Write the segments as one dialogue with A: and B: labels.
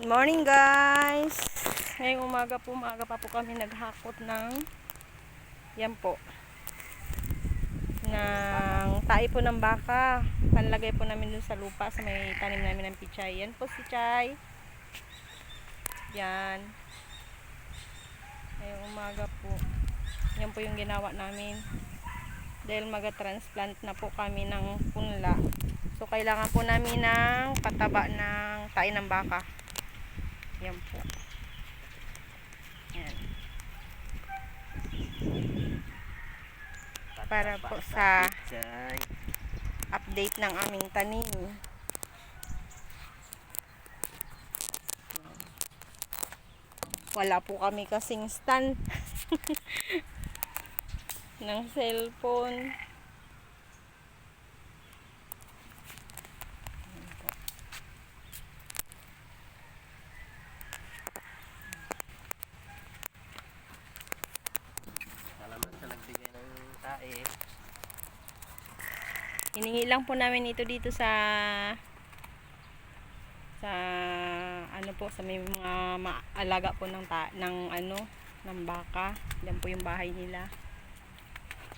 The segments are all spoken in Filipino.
A: Morning guys! Ngayong umaga pa po kami naghakot ng yan po ng tae po ng baka. Panlagay po namin dun sa lupa sa may tanim namin ng pichay. Yan po si Chay. Yan. Ngayong umaga po. Yan po yung ginawa namin. Dahil mag-transplant na po kami ng punla. So kailangan po namin ng pataba ng tae ng baka. Yan po. Yan. Para po sa update ng aming tanim. Wala po kami kasing stand ng cellphone.
B: Salamat sa nagbigay ng tae.
A: Hiningi lang po namin ito dito sa ano po, sa may mga maalaga po ng ng baka. Yan po yung bahay nila.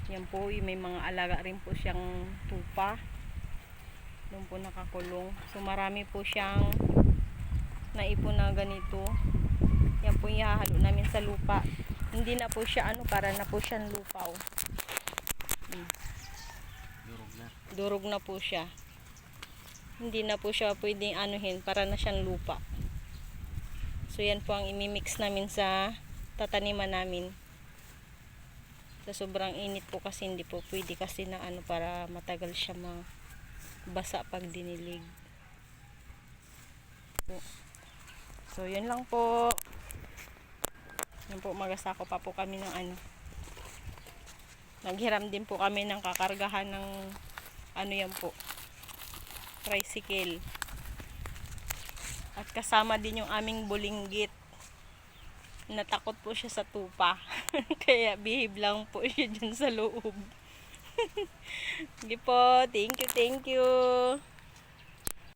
A: Yan po, may mga alaga rin po siyang tupa. Doon po nakakulong. So marami po siyang naipon na ganito. Yan po ihahalo namin sa lupa. Hindi na po siya para na po siyang lupaw. Durog na po siya. Hindi na po siya pwedeng anuhin, para na siyang lupa. So yan po ang imimix namin sa tataniman namin. Sa sobrang init po kasi hindi po pwede kasi na para matagal siya mabasa pag dinilig. So yun lang po. Yan po, magasako pa po kami ng Naghiram din po kami ng kakargahan ng yan po, tricycle. At kasama din yung aming bulinggit. Natakot po siya sa tupa. Kaya behave lang po siya dyan sa loob. Sige po, thank you.